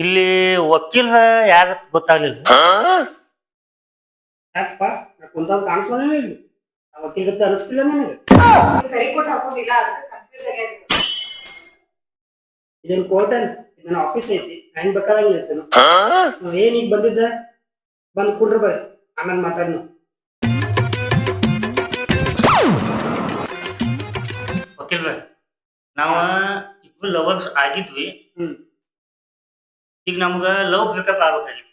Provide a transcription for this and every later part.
ಇಲ್ಲಿ ವಕೀಲ ಯಾರ ಗೊತ್ತಾಗ್ಲಿಲ್ಲ. ಯಾಕಪ್ಪ ನಾ ಕುಂತಾಗ ಕಾಣಿಸೋನೇ ಇಲ್ಲಿ ಆ ವಕೀಲ್ ಗತ್ತೆ ಅನಿಸ್ತಿಲ್ಲ ನನಗೆ. ಕರಿ ಕೊಟ್ಟು ಹಾಕೊಂಡಿಲ್ಲ ಅದಕ್ಕೆ ಕನ್ಫ್ಯೂಸ್ ಆಗ್ಯಾದ. ಇದೇನು ಕೋರ್ಟ್ ಅನ್ ನನ್ನ ಆಫೀಸ್ ಐತಿ ಹೆಂಗ್ ಬೇಕಾದಾಗ ಇರ್ತೇನೆ. ಏನ್ ಈಗ ಬಂದಿದ್ದ ಬಂದ್ ಕುಡ್ರಿ ಬರ್ರಿ ಆಮೇಲೆ ಮಾತಾಡ್ನು. ವಕೀಲ್ರ ನಾವ ಇಬ್ರು ಲವರ್ಸ್ ಆಗಿದ್ವಿ. ಈಗ ನಮ್ಗ ಲವ್ ಬ್ರೇಕಪ್ ಆಗ್ಬೇಕಾಗಿತ್ತು.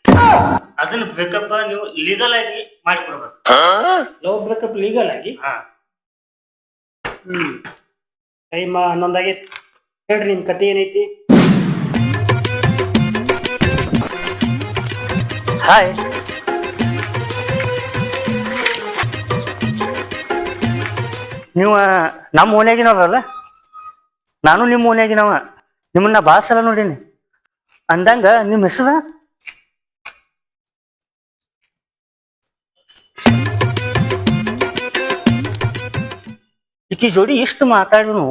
ಅದನ್ನ ಬ್ರೇಕಪ್ ನೀವು ಲೀಗಲ್ ಆಗಿ ಮಾಡಿಕೊಡ್ಬೇಕು. ಲವ್ ಬ್ರೇಕಪ್ ಲೀಗಲ್ ಆಗಿ ಹಾ ಟೈಮ್ 11 ಆಗೈತಿ. ಹೇಳ್ರಿ ನಿಮ್ ಕತೆ ಏನೈತಿ? ಹಾಯ್, ನೀವು ನಮ್ಮ ಓನ್ಯಾಗಿನವ್ರಲ್ಲ, ನಾನು ನಿಮ್ಮ ಓನ್ಯಾಗಿನವ. ನಿಮ್ಮನ್ನ ಭಾಳ ಸಲ ನೋಡೀನಿ. ಅಂದಂಗ ನಿಮ್ಮ ಹೆಸರು? ಈಕಿ ಜೋಡಿ ಇಷ್ಟು ಮಾತಾಡಿನು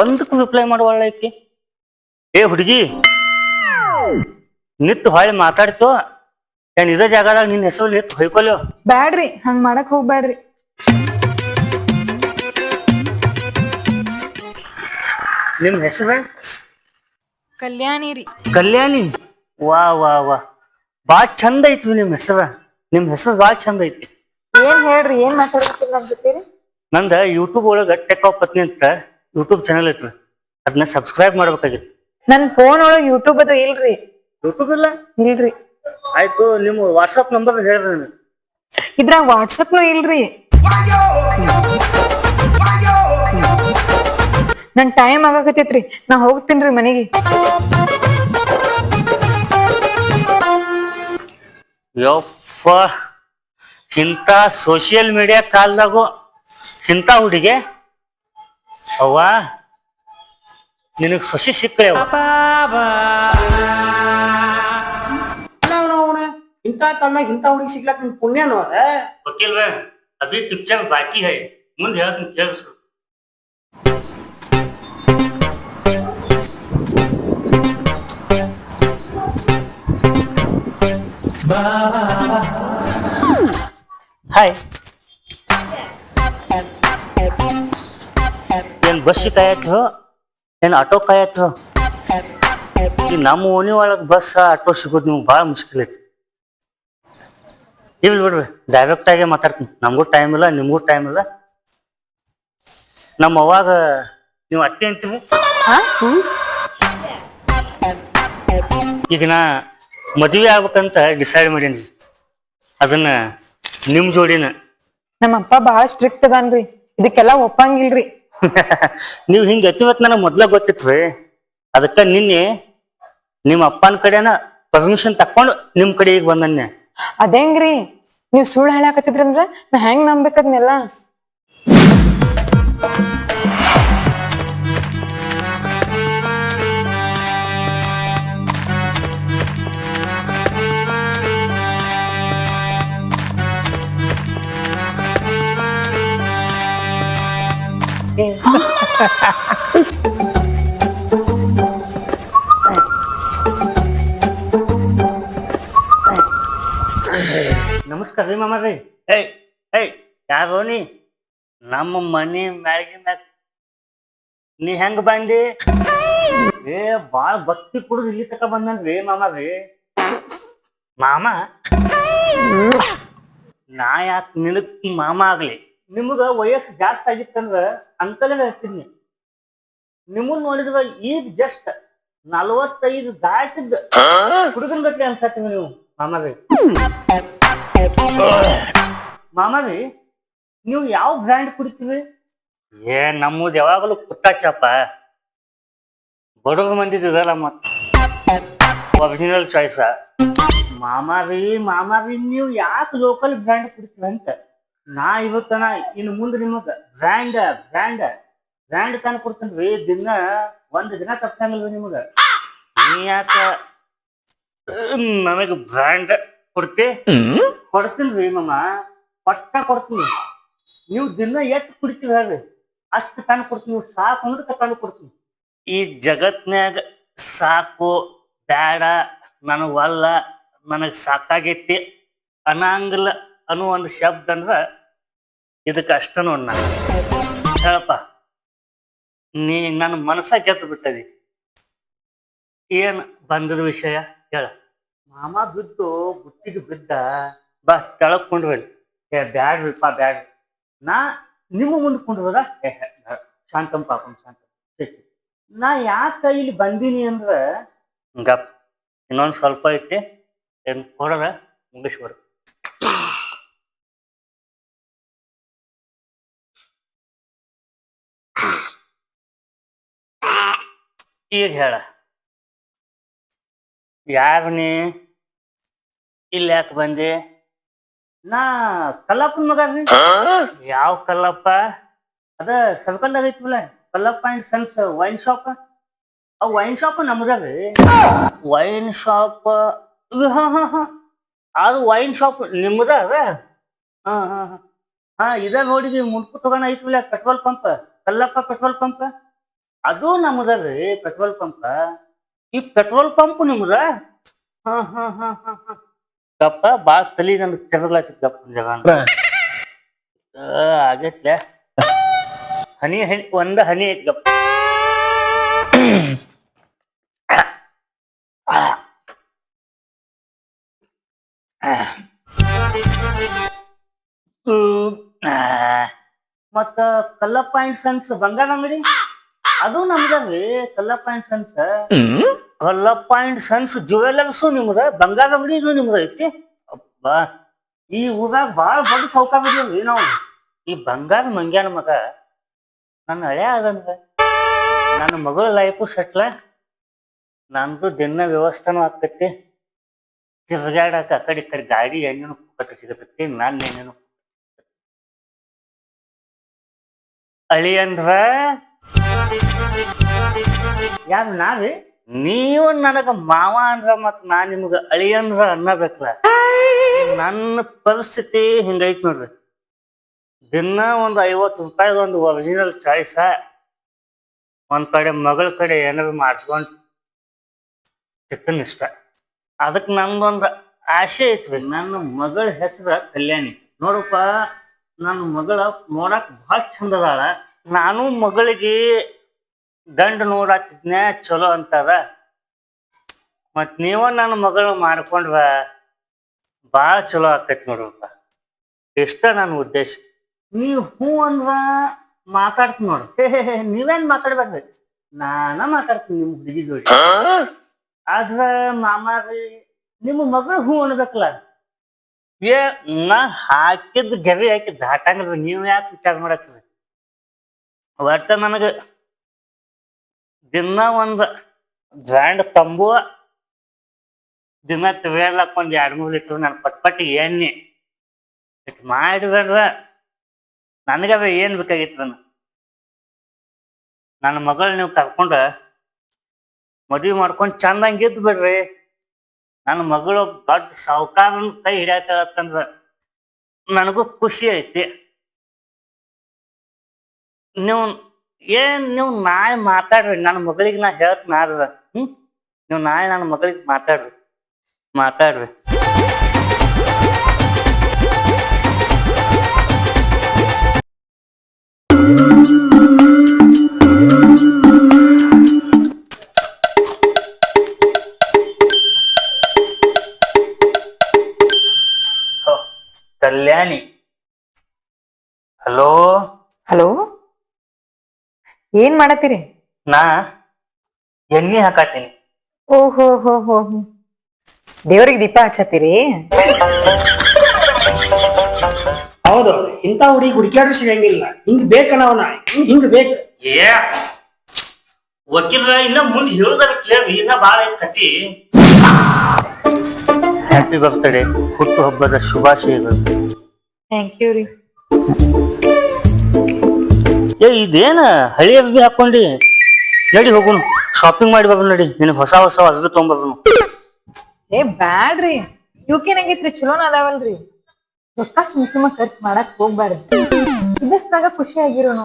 ಒಂದಕ್ಕೂ ರಿಪ್ಲೈ ಮಾಡುವಲ್ಲ ಈಕಿ. ಏ ಹುಡುಗಿ, ನಿತ್ತು ಹೊಳ್ಳಿ ಮಾತಾಡ್ತು ಏನ್ ಇದೇ ಜಾಗದಾಗ ನಿನ್ನ ಹೆಸರು ನಿತ್ತು ಹೊಯ್ಕೊಲ್ಯೋ? ಬ್ಯಾಡ್ರಿ ಹಂಗ್ ಮಾಡಕ್ ಹೋಗ್ಬ್ಯಾಡ್ರಿ. ನಿಮ್ ಹೆಸರು? ಕಲ್ಯಾಣಿ ರೀ. ಕಲ್ಯಾಣಿ? ವಾ ವಾ ವಾ, ಬಾಳ್ ಚಂದ ಐತಿ ನಿಮ್ ಹೆಸರ. ನಿಮ್ ಹೆಸರು ಬಾಳ್ ಚಂದ ಐತಿ. ಏನ್ ಹೇಳ್ರಿ, ಏನ್ ಮಾತಾಡ್ತೀರಿ ನನ್ ಜೊತೆ? ನಂದ ಯೂಟ್ಯೂಬ್ ಒಳಗ ಟೆಕ್ ಆಫ್ ಪತ್ನಿ ಅಂತ ಯೂಟ್ಯೂಬ್ ಚಾನಲ್ ಐತ್ರಿ, ಅದನ್ನ ಸಬ್ಸ್ಕ್ರೈಬ್ ಮಾಡ್ಬೇಕಾಗಿತ್ತು. ನನ್ ಫೋನ್ ಒಳಗ್ ಯೂಟ್ಯೂಬ್ ಅದು ಇಲ್ರಿ. ಯೂಟ್ಯೂಬ್ ಇಲ್ಲ? ಇಲ್ರಿ. ಆಯ್ತು, ನಿಮ್ ವಾಟ್ಸಪ್ ನಂಬರ್ ಹೇಳ್ರಿ ನನಗೆ. ಇದ್ರಾಗ ವಾಟ್ಸಪ್ನು ಇಲ್ರಿ. ನನ್ ಟೈಮ್ ಆಗಾಕತೈತ್ರಿ, ನಾ ಹೋಗ್ತೀನ್ರಿ ಮನೆಗೆ. ಯಪ್ಪ, ಇಂಥ ಸೋಷಿಯಲ್ ಮೀಡಿಯಾ ಕಾಲದಾಗು ಇಂಥ ಹುಡುಗಿ ಅವ್ವ, ನಿನಗ್ ಸೊಸೆ ಸಿಕ್ಕಳೆ ಅವ್ವ. ಇಂಥ ಕಾಲ್ನಾಗ ಇಂಥ ಹುಡುಗಿ ಸಿಗ್ಲಾಕ ನಿನ್ ಪುಣ್ಯನೋ ಅದ. ವಕೀಲ್ರ, ಅಭಿ ಪಿಕ್ಚರ್ ಬಾಕಿ ಹೈ, ಮುಂದೆ ಹೇಳ್ತೀನಿ ಕೇಳಿಸ್ರು. ಹಾಯ್, ಏನ್ ಬಸ್ ಕಾಯತ್ರು ಏನ್ ಆಟೋ ಕಾಯತ್ರು? ಈ ನಮ್ಮ ಓಣಿ ಒಳಗ್ ಬಸ್ ಆಟೋ ಸಿಗೋದು ನಿಮ್ಗೆ ಭಾಳ ಮುಷ್ಕಿಲ್ ಐತಿ. ಇರ್ಲಿ ಬಿಡ್ರಿ, ಡೈರೆಕ್ಟ್ ಆಗಿ ಮಾತಾಡ್ತೀನಿ. ನಮಗೂ ಟೈಮ್ ಇಲ್ಲ, ನಿಮ್ಗೂ ಟೈಮ್ ಇಲ್ಲ. ನಮ್ಮ ಅವಾಗ ನೀವು ಅತ್ತೆ ಅಂತೀವಿ. ಈಗ ನಾ ಮದುವೆ ಆಗ್ಬೇಕಂತ ಡಿಸೈಡ್ ಮಾಡೀನಿ. ಅದನ್ನ ನಿಮ್ ಜೋಡಿನ. ನಮ್ಮಪ್ಪ ಬಾಳ ಸ್ಟ್ರಿಕ್ಟ್ ಅದಾನ್ರಿ, ಇದಕ್ಕೆಲ್ಲ ಒಪ್ಪಂಗಿಲ್ರಿ. ನೀವ್ ಹಿಂಗ ಎತ್ತಿವತ್ ನನಗೆ ಮೊದ್ಲ ಗೊತ್ತಿತ್ರಿ. ಅದಕ್ಕ ನಿನ್ನೆ ನಿಮ್ಮ ಅಪ್ಪನ ಕಡೆನ ಪರ್ಮಿಷನ್ ತಕೊಂಡು ನಿಮ್ ಕಡೆ ಈಗ ಬಂದನ್ನೆ. ಅದೇಂಗ್ರಿ, ನೀವ್ ಸುಳ್ಳು ಹೇಳಾಕತ್ತಿದ್ರಂದ್ರ ನಾ ಹೆಂಗ್ ನಂಬೇಕದ್ನೆಲ್ಲ? ನಮಸ್ಕಾರ ರೀ ಮಾಮ ರೀ. ಏಯ್ ಏಯ್, ಯಾರೋ ನೀ? ನಮ್ಮ ಮನಿ ಮ್ಯಾಗಿನ ನೀ ಹೆಂಗ ಬಂದಿ? ಏ ಬಾಳ ಭಕ್ತಿ ಕುಡಿದು ಇಲ್ಲಿ ತಕ ಬಂದನ್ರಿ ಮಾಮ ರೀ. ಮಾಮ, ನಾ ಯಾಕೆ ನಿನಗ್ ಮಾಮ ಆಗ್ಲಿ? ನಿಮಗ ವಯಸ್ಸು ಜಾಸ್ತಿ ಆಗಿತ್ತಂದ್ರ ಅಂಕಲೇ ಹೇಳ್ತೀನಿ. ನಿಮ್ಮನ್ ನೋಡಿದ್ರ ಈಗ ಜಸ್ಟ್ 45 ದಾಟಿದ್ದ ಹುಡುಗನ್ ಗಟ್ಲೆ ಅನ್ಸತ್ತೀವಿ ನೀವು ಮಾಮ ರೀ. ಮಾಮ ರೀ, ನೀವು ಯಾವ ಬ್ರ್ಯಾಂಡ್ ಕುಡಿತೀವಿ? ಏ ನಮ್ಮದು ಯಾವಾಗಲೂ ಪುಟ್ಟ ಚಾಪ, ಬಡವ್ರ ಮಂದಿದಲ್ಲ, ಮತ್ತ ಒರಿಜಿನಲ್ ಚಾಯ್ಸ. ಮಾಮ ರೀ ನೀವು ಯಾಕೆ ಲೋಕಲ್ ಬ್ರ್ಯಾಂಡ್ ಕುಡಿತೀವಿ ಅಂತ ನಾ ಇವತ್ತನ ಇನ್ನು ಮುಂದೆ ನಿಮಗ ಬ್ರ್ಯಾಂಡ್ ಬ್ರ್ಯಾಂಡ್ ಬ್ರ್ಯಾಂಡ್ ತಾನು ಕೊಡ್ತೇನ್ರಿ. ದಿನ ಒಂದ್ ದಿನ ತಪ್ಸಂಗಿಲ್ರಿ ನಿಮಗ. ನೀ ಯಾಕ ನನಗ ಬ್ರ್ಯಾಂಡ್ ಕೊಡ್ತೀನಿ ಮಾಮ, ಪಟ್ಟ ಕೊಡ್ತೀನಿ. ನೀವು ದಿನ ಎಷ್ಟು ಕುಡಿತೀವಿ ಹೇಳ್ರಿ, ಅಷ್ಟು ತಂದು ಕೊಡ್ತೀನಿ. ನೀವು ಸಾಕು ಅಂದ್ರೆ ತಂದು ಕೊಡ್ತೀನಿ. ಈ ಜಗತ್ನ್ಯಾಗ ಸಾಕು ಬ್ಯಾಡ ನನಗ್ ಅಲ್ಲ ನನಗ್ ಸಾಕಾಗೈತಿ ಅನಾಂಗಿಲ್ಲ ಅನ್ನೋ ಒಂದು ಶಬ್ದ ಅಂದ್ರ ಇದಕ್ಕೆ ಅಷ್ಟ ನೋಡ್ ನಾ ಹೇಳಪ್ಪ. ನೀ ನನ್ನ ಮನಸ್ಸ ಗೆದ್ದು ಬಿಟ್ಟದಿ. ಏನ್ ಬಂದದ ವಿಷಯ ಹೇಳ. ಮಾಮ ಬಿದ್ದು ಬುತ್ತಿಗೆ ಬಿದ್ದ ಬಾ ತೆಳಗ್ ಕುಂಡ್ರಿ. ಬ್ಯಾಡ್ರಿಪ್ಪ ಬ್ಯಾಡ್ರಿ. ನಾ ನಿಮ್ಮ ಮುಂದೆ ಕುಂಡ್ರದ ಶಾಂತಂ ಪಾಪಂ ಶಾಂತ. ನಾ ಯಾಕ ಇಲ್ಲಿ ಬಂದೀನಿ ಅಂದ್ರ ಗಪ್ ಇನ್ನೊಂದ್ ಸ್ವಲ್ಪ ಐತಿ ಏನ್ ಕೊಡದ ಮುಗಿಸ್ಬಾರ್ದು. ಈಗ ಹೇಳ, ಯಾರು ನೀ ಇಲ್ಲಿ ಯಾಕೆ ಬಂದೆ? ನಾ ಕಲ್ಲಪ್ಪನ ಮಗ ರೀ. ಯಾವ ಕಲ್ಲಪ್ಪ? ಅದ ಸರ್ಕಲ್ದಾಗ ಐತಿವಲ್ಲ Kallappa and sons wine shop. ಆ ವೈನ್ ಶಾಪ್ ನಮ್ದ್ರಿ. ವೈನ್ ಶಾಪ್ ಅದು ವೈನ್ ಶಾಪ್ ನಿಮ್ದ ಅದ? ಹಾ ಹಾ ಹಾ ಹಾ ಇದ ನೋಡಿದ್ವಿ ಮುನ್ಕು ತಗೋಣ ಐತಿವಲ್ಲ petrol pump, Kallappa petrol pump. ಅದು ನಮ್ದ್ರಿ ಪೆಟ್ರೋಲ್ ಪಂಪ್. ಈ ಪೆಟ್ರೋಲ್ ಪಂಪ್ ನಿಮ್ದ? ಹಾ ಹಾ ಹಾ ಹಾ ಹಾ ಗಪ್ಪ ಬಾಳ ತಲಿ ನನ್ ತೆರಲಾತಿತ್ ಗಪ್ಪ ಜಗ ಆಗೈತ್ಲೆ. ಹನಿ ಹನಿ ಒಂದ ಹನಿ ಐತಿ ಗಪ್ಪ. ಮತ್ತ ಕಲ್ಲಪ್ಪ ಅಂಡ್ ಸನ್ಸ್ ಬಂಗಾರ ಅಂಗಡಿ ಅದು ನಮ್ದ್ರಿ. Kallappa and sons Kallappa and sons jewellers ನಿಮ್ದ, ಬಂಗಾರ ಅಂಗಡಿನೂ ನಿಮ್ದ ಐತಿ. ಅಬ್ಬಾ ಈ ಊರಾಗ ಬಾಳ ದೊಡ್ಡ ಸೌಕರ್ಯದ್ರಿ ನಾವು. ಈ ಬಂಗಾರ ಮಂಗ್ಯಾನ ಮಗ ನನ್ನ ಹಳೆ ಆಗಂದ. ನನ್ನ ಮಗಳ ಲೈಫು ಸೆಟ್ಲ, ನಂದು ದಿನ ವ್ಯವಸ್ಥಾನು ಆಕತಿ. ತಿರ್ಗಾಡಕ ಆ ಕಡೆ ಈ ಕಡೆ ಗಾಡಿ ಎಣ್ಣೆನು ಪುಕ್ಕಟ ಸಿಗತೈತಿ. ನನ್ನ ಎಣ್ಣೆನು ಅಳಿ ಅಂದ್ರ ಯಾರು ನಾವೇ? ನೀವು ನನಗ ಮಾವ ಅಂದ್ರ ಮತ್ ನಾ ನಿಮ್ಗ ಅಳಿ ಅಂದ್ರ ಅನ್ನಬೇಕಲ್ಲ. ನನ್ನ ಪರಿಸ್ಥಿತಿ ಹಿಂಗೈತ್ ನೋಡ್ರಿ. ದಿನ ಒಂದು 50 ರೂಪಾಯಿ ಒಂದು ಒರಿಜಿನಲ್ ಚಾಯ್ಸ ಒಂದ್ ಕಡೆ ಮಗಳ ಕಡೆ ಏನಾದ್ರು ಮಾಡಿಸ್ಕೊಂಡ್ ಚಿಕ್ಕನ್ ಇಷ್ಟ. ಅದಕ್ಕೆ ನಂದೊಂದು ಆಸೆ ಐತ್ರಿ. ನನ್ನ ಮಗಳ ಹೆಸರ ಕಲ್ಯಾಣಿ. ನೋಡಪ್ಪ ನನ್ನ ಮಗಳ ನೋಡಕ್ ಭಾಳ ಚಂದ ಅದಾಳ. ನಾನು ಮಗಳಿಗೆ ಗಂಡ ನೋಡಾತಿದ್ನ ಚಲೋ ಅಂತಾರ. ಮತ್ ನೀವ ನನ್ನ ಮಗಳು ಮಾಡ್ಕೊಂಡ್ರ ಭಾಳ ಚಲೋ ಆಕೈತಿ ನೋಡ್ರಪ್ಪ. ಇಷ್ಟ ನನ್ನ ಉದ್ದೇಶ. ನೀವು ಹೂ ಅಂದ್ರ ಮಾತಾಡ್ತೀನಿ ನೋಡ್ರಿ. ನೀವೇನ್ ಮಾತಾಡ್ಬೇಡ್ರಿ, ನಾನ ಮಾತಾಡ್ತೀನಿ ನಿಮ್ ಹುಡುಗಿ ಜೋಡಿ. ಆದ್ರ ಮಾಮಾರಿ ನಿಮ್ಮ ಮಗಳು ಹೂ ಅನ್ಬೇಕಲ್ಲ. ಏ ನಾ ಹಾಕಿದ್ ಗೆರೆ ಹಾಕಿ ದಾಟಂಗ್ರಿ. ನೀವ್ ಯಾಕೆ ವಿಚಾರ ಮಾಡತ್ರಿ? ಒಟ್ಟ ನನಗ ದಿನ ಒಂದ್ ಬ್ರ್ಯಾಂಡ್ ತಂಬುವ, ದಿನ ತಿರ್ಗಾಡ್ಲಕ್ ಒಂದ್ 2-3 ಲೀಟರ್ ನನ್ನ ಪಟ್ಪಟ್ಟಿಗೆ ಎಣ್ಣೆ ಇಟ್ ಮಾಡಿದ್ರ ನನಗದ ಏನ್ ಬೇಕಾಗಿತ್ತು? ನನ್ನ ಮಗಳು ನೀವು ಕರ್ಕೊಂಡ ಮದ್ವಿ ಮಾಡ್ಕೊಂಡ್ ಚಂದಂಗಿದ್ದು ಬಿಡ್ರಿ. ನನ್ನ ಮಗಳು ದೊಡ್ಡ ಸಾವುಕಾರನ ಕೈ ಹಿಡಿಯತ್ತಂದ್ರ ನನಗೂ ಖುಷಿ ಐತಿ. ನೀವು ನಾಳೆ ಮಾತಾಡ್ರಿ. ನನ್ನ ಮಗಳಿಗೆ ನಾ ಹೇಳ್ತೀನಿ ಆದ್ರ ನೀವು ನಾಳೆ ನನ್ನ ಮಗಳಿಗೆ ಮಾತಾಡ್ರಿ. ಕಲ್ಯಾಣಿ. ಹಲೋ ಹಲೋ, ಏನ್ ಮಾಡತ್ತೀರಿ? ನಾ ಎಣ್ಣೆ ಹಾಕಾತೀನಿ. ಓಹೋ ಹೋ ಹೋ ಹೋ, ದೇವ್ರಿಗೆ ದೀಪ ಹಚ್ಚತ್ತೀರಿ? ಹೌದು, ಇಂಥ ಹುಡುಗಿ ಹುಡುಕ್ಯಾಡ್ರು ಸಿಗಂಗಿಲ್ಲ. ಹಿಂಗ್ ಬೇಕನವನ, ಹಿಂಗ್ ಬೇಕು. ಏ ವಕೀಲ ಇನ್ನ ಮುಂದೆ ಹೇಳುದಾರ ಕೇಳ್ರಿ. ಇನ್ನ ಬಾಳ ಐತಿ ಕತಿ. ಹ್ಯಾಪಿ ಬರ್ತ್ಡೇ, ಹುಟ್ಟು ಹಬ್ಬದ ಶುಭಾಶಯಗಳು. ಥ್ಯಾಂಕ್ ಯು ರೀ. ಏ ಇದೇನ ಹಳಿ ಅರ್ಬಿ ಹಾಕೊಂಡಿ? ನಡಿ ಹೋಗುನು, ಶಾಪಿಂಗ್ ಮಾಡಿ ಬರ್ದು. ನಡಿ, ನಿನಗೆ ಹೊಸ ಅರ್ಬಿ ತಗೊಂಬರ್ನು. ಏ ಬ್ಯಾಡ್ರಿ, ಇವಕ್ಕೇನಾಗೈತ್ರಿ? ಚಲೋನ ಅದಾವಲ್ರಿ. ರೊಕ್ಕ ಸುಮ್ಮ ಖರ್ಚು ಮಾಡಕ್ ಹೋಗ್ಬಾರ್ದು. ಇದಷ್ಟಾಗ ಖುಷಿ ಆಗಿರೋನು.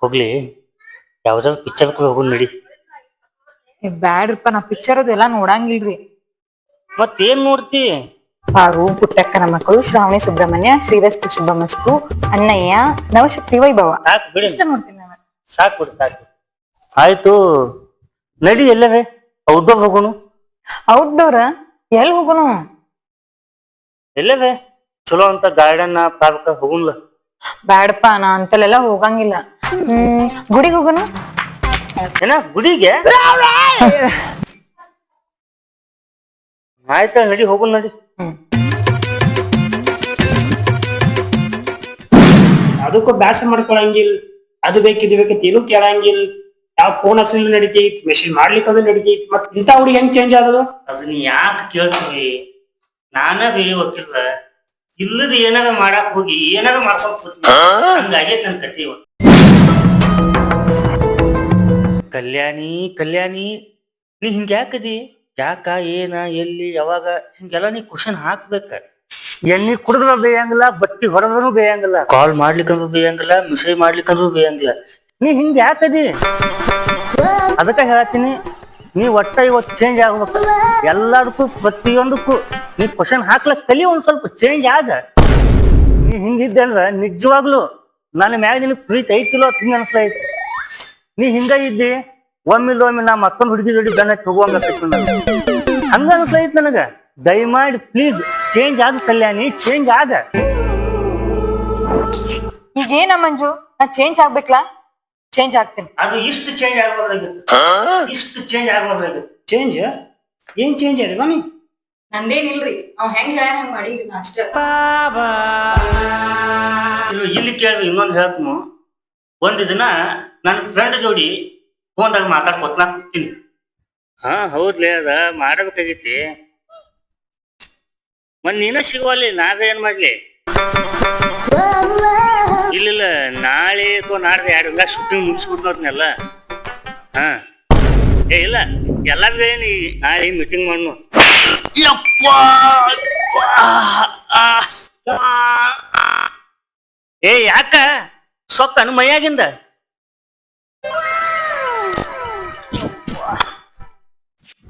ಹೋಗ್ಲಿ, ಯಾವ್ದಾದ್ರು ಪಿಕ್ಚರ್ ಹೋಗೋಣ ನಡಿ. ಬ್ಯಾಡ್ರಿಪ್ಪ ನಾ ಪಿಕ್ಚರ್ ಅದು ಎಲ್ಲಾ ನೋಡಂಗಿಲ್ರಿ. ಮತ್ತೇನ್ ನೋಡ್ತಿ? ಪಾರು, ಪುಟ್ಟಕ್ಕನ ಮಕ್ಕಳು, ಶ್ರಾವಣಿ ಸುಬ್ರಹ್ಮಣ್ಯ, ಶ್ರೀರಸ್ತು ಶುಭಮಸ್ತು, ಅಣ್ಣಯ್ಯ, ನವಶಕ್ತಿ ವೈಭವ ಸಾಕು ಬಿಡಿ, ಇಷ್ಟ ನೋಡ್ತೀನಿ ನಾನು. ಸಾಕು ಬಿಡಿ, ಸಾಕು. ಆಯ್ತು ನಡಿ, ಎಲ್ಲವೇ ಔಟ್ಡೋರ್ ಹೋಗೋಣ. ಔಟ್ಡೋರ್ ಎಲ್ ಹೋಗುನು? ಎಲ್ಲವೇ ಚಲೋ ಅಂತ ಗಾರ್ಡನ್ ಪಾರ್ಕ್ ಹೋಗುನ್ಲ. ಬ್ಯಾಡಪ್ಪ ನಾ ಅಂತಲ್ಲೆಲ್ಲ ಹೋಗಂಗಿಲ್ಲ. ಗುಡಿಗೆ ಹೋಗುನು. ಏನ ಗುಡಿಗೆ? ಆಯ್ತ ನಡಿ, ಹೋಗುನ್ ನಡಿ. ಅದಕ್ಕೂ ಬ್ಯಾಸ ಮಾಡ್ಕೊಳಂಗಿಲ್ಲ. ಅದು ಬೇಕಿದ್ ಬೇಕಂತ ಏನೂ ಕೇಳಂಗಿಲ್ಲ. ಯಾವ ಫೋನ್ ಹಸಿಲ್ ನಡಿತೈತಿ, ಮೆಸೇಜ್ ಮಾಡ್ಲಿಕ್ಕೆ ಅದು ನಡಿತೈತಿ. ಮತ್ ಇಂಥ ಹುಡುಗಿ ಹೆಂಗ್ ಚೇಂಜ್ ಆದದು? ಅದನ್ನ ಯಾಕೆ ಕೇಳ್ತೀವಿ? ನಾನವೇ ವಕೀಲ ಇಲ್ಲದ ಏನಾರ ಮಾಡಕ್ ಹೋಗಿ ಏನಾರ ಮಾಡ್ಕೊಂಡ್ ಹಂಗಾಗೈತ್ ನನ್ ಕತಿ. ಕಲ್ಯಾಣಿ ಕಲ್ಯಾಣಿ, ನೀ ಹಿಂಗ ಯಾಕದಿ? ಯಾಕ, ಏನ, ಎಲ್ಲಿ, ಯಾವಾಗ, ಹಿಂಗೆಲ್ಲ ನೀ ಕ್ವಶನ್ ಹಾಕ್ಬೇಕ. ಎಣ್ಣಿ ಕುಡಿದ್ರು ಬೇಯಂಗಿಲ್ಲ, ಬಟ್ಟಿ ಹೊಡೆದ್ರು ಬೇಯಂಗಿಲ್ಲ, ಕಾಲ್ ಮಾಡ್ಲಿಕ್ಕಂದ್ರೂ ಬೇಯಂಗಿಲ್ಲ, ಮೆಸೇಜ್ ಮಾಡ್ಲಿಕ್ಕಂದ್ರೂ ಬೇಯಂಗಿಲ್ಲ. ನೀ ಹಿಂಗ ಯಾಕದಿ? ಅದಕ್ಕ ಹೇಳ್ತೀನಿ, ನೀ ಒಟ್ಟ ಇವತ್ತು ಚೇಂಜ್ ಆಗ್ಬೇಕು. ಎಲ್ಲದಕ್ಕೂ ಪ್ರತಿಯೊಂದಕ್ಕೂ ನೀ ಕ್ವಶನ್ ಹಾಕ್ಲಕ್ ಕಲಿ, ಒಂದ್ ಸ್ವಲ್ಪ ಚೇಂಜ್ ಆಗ. ನೀ ಹಿಂಗಿದ್ದೆ ಅಂದ್ರ ನಿಜವಾಗ್ಲು ನನ್ನ ಮ್ಯಾಗ ನಿನಗ್ ಪ್ರೀತಿ ಐತಿಲ್ಲೋ ಹಿಂಗ ಅನ್ಸ್ಲೈತಿ. ನೀ ಹಿಂಗ ಇದ್ದಿ, ಒಮ್ಮಿಲ್ಲೊಮ್ಮೆ ನಾ ಮತ್ತೊಂದು ಹುಡುಗಿ ಜೋಡಿ ಬೆನ್ನಕ್ಕೆ ಹೋಗುವಂಗ ಹಂಗ ಅನ್ಸ್ಲೈತಿ ನನಗ. ದಯಮಾಡಿ ಪ್ಲೀಸ್ ಚೇಂಜ್ ಆಗ ಕಲ್ಯಾಣಿ, ಚೇಂಜ್ ಆಗ. ಈಗ ಏನ ಮಂಜು, ನಾ ಚೇಂಜ್ ಆಗ್ಬೇಕಲ್ಲ? ಚೇಂಜ್ ಆಗ್ತೀನಿ. ಅದು ಇಷ್ಟು ಚೇಂಜ್ ಆಗ್ಬಾರ್ದಾಗಿತ್ತು, ಇಷ್ಟು ಚೇಂಜ್ ಆಗ್ಬಾರ್ದಾಗಿತ್ತು. ಚೇಂಜ್ ಏನ್ ಚೇಂಜ್ ಆದ ಮಮ್ಮಿ? ನಂದೇನಿಲ್ರಿ, ಅವ್ ಹೆಂಗ್ ಹೇಳ ಹಂಗ ಮಾಡಿದ್ರಿ ನಾ ಅಷ್ಟ. ಇಲ್ಲಿ ಕೇಳಿ ಇನ್ನೊಂದು ಹೇಳ್ತೀನಿ. ಒಂದ್ ದಿನ ನನ್ನ ಫ್ರೆಂಡ್ ಜೋಡಿ ಫೋನ್ದಾಗ ಮಾತಾಡ್ಕೊತ ನಾ ಕೂತೀನಿ. ಹಾ ಹೌದ್ಲೇ, ಅದ ಮಾಡಬೇಕಾಗೈತಿ. ಮತ್ ನೀನ ಸಿಗುವಲ್ಲಿ, ನಾದ ಏನ್ ಮಾಡ್ಲಿ? ಇಲ್ಲ ನಾಳೆ ಅಥವಾ ನಾಡ್ದು 2 ದಿನ ಶೂಟಿಂಗ್ ಮುಗಿಸ್ಬಿಟ್ನೋದ್ನೆಲ್ಲ. ಹಾ ಏ ಇಲ್ಲ, ಎಲ್ಲಾರ್ಗು ನೀ ನಾಳೆ ಮೀಟಿಂಗ್ ಮಾಡ್ನು. ಏ ಯಾಕ ಸೊಕ್ಕನು ಮೈಯಾಗಿಂದ?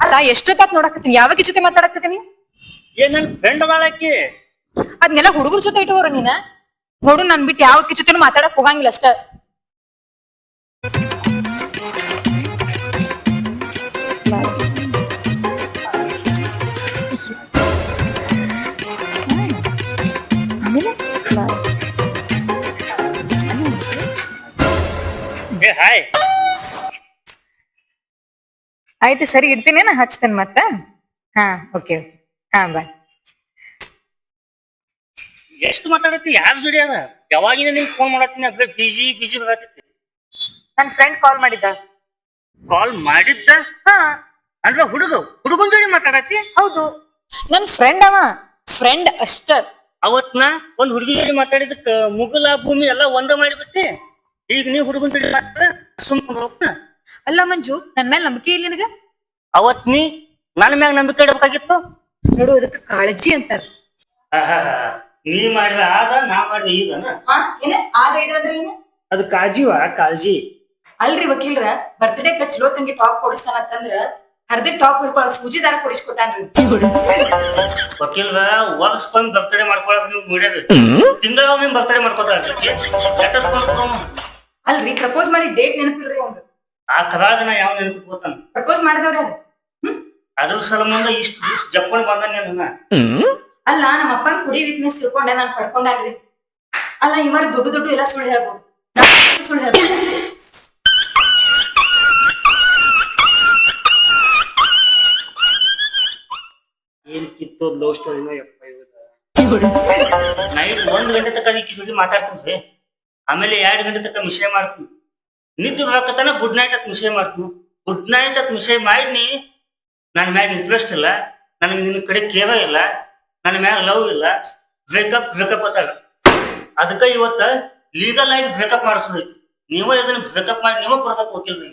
ಅಲ್ಲ ಎಷ್ಟೊತ್ತಾತ್ ನೋಡಕತ್ತೀನಿ, ಯಾವಾಗ ಜೊತೆ ಮಾತಾಡಕತ್ತೀನಿ? ಏನ್ ನನ್ ಫ್ರೆಂಡ್ ಅದಾಳಕಿ. ಅದ್ನೆಲ್ಲ ಹುಡುಗರ ಜೊತೆ ಇಟ್ಟುವರ ನೀನ. ನೋಡು, ನನ್ ಬಿಟ್ಟು ಯಾವ ಜೊತೆನೂ ಮಾತಾಡಕ್ ಹೋಗಂಗಿಲ್ಲ ಅಷ್ಟ. ಏ ಹಾಯ್. ಆಯ್ತು ಸರಿ, ಇಡ್ತೀನಿ, ನಾ ಹಚ್ತೇನೆ ಮತ್ತ. ಹಾ ಓಕೆ, ಹಾ ಬಾಯ್. ಎಷ್ಟು ಮಾತಾಡತ್ತಿ? ಯಾರ ಜೋಡಿ ಅದ? ಯಾವಾಗಿನ ನಿಂಗೆ ಫೋನ್ ಮಾಡತ್ತೀನಿ, ಅದ್ರ ಬಿಜಿ ಬಿಜಿ ಬರತೈತಿ. ನನ್ ಫ್ರೆಂಡ್ ಕಾಲ್ ಮಾಡಿದ್ದ. ಕಾಲ್ ಮಾಡಿದ್ದ? ಹಾ ಅಂದ್ರ ಹುಡುಗನ್ ಜೋಡಿ ಮಾತಾಡತ್ತಿ? ಹೌದು, ನನ್ ಫ್ರೆಂಡ್ ಅವ, ಫ್ರೆಂಡ್ ಅಷ್ಟ. ಅವತ್ನ ಒಂದ್ ಹುಡುಗಿ ಜೋಡಿ ಮಾತಾಡಿದಕ್ಕ ಮುಗುಲ ಭೂಮಿ ಎಲ್ಲ ಒಂದ ಮಾಡಿಬಿಟ್ಟೆ. ಈಗ ನೀವ್ ಹುಡುಗನ್ ಜೋಡಿ ಮಾತಾಡ ಸುಮ್ಕೊಂಡು ಹೋಗ್ನ? ಅಲ್ಲ ಮಂಜು, ನನ್ ಮೇಲೆ ನಂಬಿಕೆ ಇಲ್ಲ ನಿನಗ? ಅವತ್ ನೀ ನನ್ನ ಮ್ಯಾಗ ನಂಬಿಕೆ ಇಡಬೇಕಾಗಿತ್ತು. ನೋಡು, ಅದಕ್ಕೆ ಕಾಳಜಿ ಅಂತಾರ. ನೀ ಮಾಡಿದ ಆದ, ನಾ ಮಾಡಿದ ಈಗನ? ಅದು ಕಾಳಜಿವ? ಕಾಳಜಿ ಅಲ್ರಿ ವಕೀಲ್ರ, ಬರ್ತ್ಡೇಕ ಚಲೋ ತಂಗಿ ಟಾಪ್ ಕೊಡಿಸ್ತಾನಂತಂದ್ರ ಹರ್ದಿ ಟಾಪ್ ಹಿಡ್ಕೊಳಕ್ ಸೂಜಿ ದಾರ ಕೊಡಿಸ್ಕೊಟ್ಟಾನ್ರಿ. ವಕೀಲ್ರ ವರ್ಷಕ್ಕೊಮ್ಮೆ ಬರ್ತಡೇ ಮಾಡ್ಕೊಳಕ್ ನೀವು ಮುಡಿಯೋದು, ತಿಂಗಳೊಮ್ಮೆ ಬರ್ತಡೇ ಮಾಡ್ಕೊತಾರ. ಅಲ್ರಿ, ಪ್ರಪೋಸ್ ಮಾಡಿ ಡೇಟ್ ನೆನಪಿಲ್ರಿ ಅವ್ನು. ಆ ಕರಾದನ ಯಾವ ನೆನಪಿಟ್ಕೋತಾನ? ಪ್ರಪೋಸ್ ಮಾಡಿದವ್ರ ಅದು. ಅದ್ರ ಸಲ ಮುಂದೆ ಇಷ್ಟು ಜಪ್ಪನ್ ಬಂದ. ಅಲ್ಲ, ನಮ್ಮ ಅಪ್ಪನ ಕುಡಿ ವೀಕ್ನೆಸ್ ತಿಳ್ಕೊಂಡೆ ನಾನ್ ಪಡ್ಕೊಂಡಾಗ್ರಿ. ಅಲ್ಲ, ಇವರ ದೊಡ್ಡ ಎಲ್ಲ ಸುಳ್ಳು ಹೇಳ್ಬೋದು, ಸುಳ್ಳು ಹೇಳ್ಬೋದು. ಏನ್ ಕಿತ್ತೋದ್ ಲವ್ ಸ್ಟೋರಿನ ಯಪ್ಪ. ನೈಟ್ 1 ಗಂಟೆ ತನಕ ನೀ ಜೋಡಿ ಮಾತಾಡ್ತೀನಿ, ಆಮೇಲೆ 2 ಗಂಟೆ ತನಕ ಮಿಷಯ ಮಾಡ್ತೀನಿ. ನಿದ್ದೆ ಬರಕತ್ತಾನ ಗುಡ್ ನೈಟ್ ಅಂತ ಮಿಷಯ ಮಾಡ್ತೀನಿ. ಗುಡ್ ನೈಟ್ ಅಂತ ಮಿಷಯ ಮಾಡಿ ನನ್ನ ಮ್ಯಾಗ ಇಂಟ್ರೆಸ್ಟ್ ಇಲ್ಲ, ನನಗೆ ನಿನ್ನ ಕಡೆ ಕೇವ ಇಲ್ಲ, ನನ್ನ ಮ್ಯಾಗ ಲವ್ ಇಲ್ಲ, ಬ್ರೇಕಪ್ ಅತ್ತಾಗ. ಅದಕ್ಕೆ ಇವತ್ತ ಲೀಗಲ್ ಆಗಿ ಬ್ರೇಕಪ್ ಮಾಡಿಸೋದೈತಿ. ನೀವ ಇದನ್ನ ಬ್ರೇಕಪ್ ಮಾಡಿ ನೀವ ಕೊಡ್ಸಕ್ ಹೋಗಿಲ್ರಿ.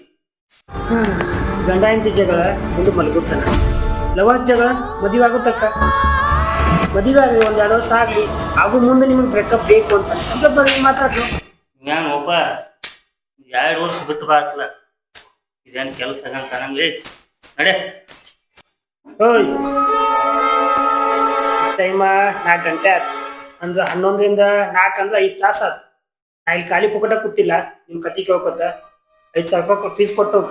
ಗಂಡ ಹೆಂಡತಿ ಜಗಳ ಮುಂದೆ ಮಲಗುತ್ತಾನ, ಲವರ್ಸ್ ಜಗಳ ಮದುವೆ ಆಗುತ್ತಕ್ಕ. ಮದುವೆ ಆಗ್ಲಿ, 1-2 ವರ್ಷ ಆಗ್ಲಿ, ಆಗು ಮುಂದೆ ನಿಮಗೆ ಬ್ರೇಕಪ್ ಬೇಕು ಅಂತ ಮಾತಾಡ್ರು. ನಾನು ಒಬ್ಬ 2 ವರ್ಷ ಬಿಟ್ಟು ಬಾಕ್ಲ ಇದೇನ್ ಕೆಲಸ ಆಗಂತಾನಂಗ್ಲಿ ನಡೆ. ಓಯ್ ಟೈಮ 4 ಗಂಟೆ ಆಯ್ತು ಅಂದ್ರ 11ರಿಂದ 4 ಅಂದ್ರ 5 ತಾಸ ಆಯ್ತು. ನಾ ಇಲ್ಲಿ ಖಾಲಿ ಪುಕ್ಕಟ ಕೂತಿಲ್ಲ ನಿಮ್ ಕಟ್ಟಿ ಕೇಳ್ಕೊತ 5,000 ರೂಪಾಯಿ ಫೀಸ್ ಕೊಟ್ಟು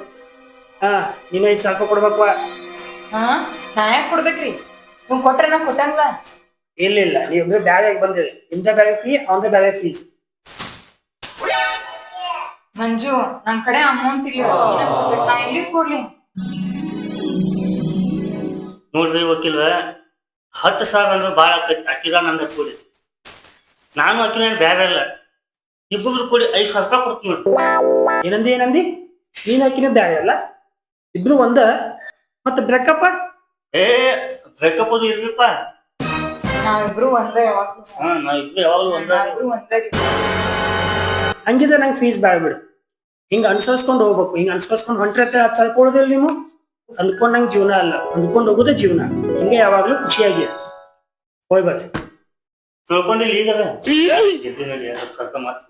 ಹಾ ನೀನು 5,000 ರೂಪಾಯಿ ಕೊಡ್ಬೇಕವ. ಹಾ ನಾ ಯಾಕೆ ಕೊಡ್ಬೇಕ್ರಿ? ನೀವ್ ಕೊಟ್ರೆ ನಾ ಕೊಟ್ಟಂಗ್ಲ. ಇಲ್ಲ ನೀವು ಬ್ಯಾಗ್ ಬಂದಿದೆ ನಿಮ್ದ ಬ್ಯಾಗ್ ಫೀ ಅವಂದ ಬ್ಯಾಗ್ ಫೀಸ್. ಮಂಜು ನನ್ ಕಡೆ ಅಮೌಂಟ್ ಇಲ್ಲ, ನಾ ಎಲ್ಲಿ ಕೊಡ್ಲಿ? ನೋಡ್ರಿ ವಕೀಲ 10,000 ಅಂದ್ರೆ ಭಾಳ ಆಕೈತಿ. ಅಕ್ಕಿದ ನಂದ ಕೂಡಿ ನಾನು ಅಕ್ಕಿನ ಬ್ಯಾಗ ಇಲ್ಲ, ಇಬ್ಬರು ಕೂಡಿ 5,000 ರೂಪಾಯಿ ಕೊಡ್ತೀನಿ ನೋಡ್ರಿ. ಏನಂದಿ ನೀನ್ ಹಾಕಿನ ಬ್ಯಾಗ್ ಅಲ್ಲ ಇಬ್ರು ಒಂದ ಮತ್ತ ಬ್ರೇಕಪ್ಪ? ಏ ಬ್ರೇಕಪ್ ಅದು ಇರ್ಲಿಪ್ಪ. ನಾವಿಬ್ರು ಒಂದೇ ಯಾವಾಗ್ಲೂ. ಹಾ ನಾವ್ ಇಬ್ರು ಯಾವಾಗ್ಲೂ ಒಂದ. ನಾವಿಬ್ರು ಒಂದೇ. ಹಂಗಿದ್ರೆ ನಂಗೆ ಫೀಸ್ ಬ್ಯಾಡ ಬಿಡು. ಹಿಂಗ ಅನ್ಸರ್ಸ್ಕೊಂಡು ಹೋಗ್ಬೇಕು. ಹಿಂಗ ಅನ್ಸರ್ಸ್ಕೊಂಡು ಹೊಂಟ್ರೆ 10,000 ಕೊಡೋದಿಲ್ಲ ನೀವು. ಅಂದ್ಕೊಂಡಂಗ್ ಜೀವನ ಅಲ್ಲ, ಅಂದ್ಕೊಂಡು ಹೋಗೋದೇ ಜೀವನ. ಹಿಂಗೆ ಯಾವಾಗ್ಲೂ ಖುಷಿಯಾಗಿ ಹೋಯ್ ಬರ್ರಿ. ತಿಳ್ಕೊಂಡಿಲ್ಲ ಈಗ ಜೊತೆನಲ್ಲಿ ಸ್ವಲ್ಪ ಮಾತು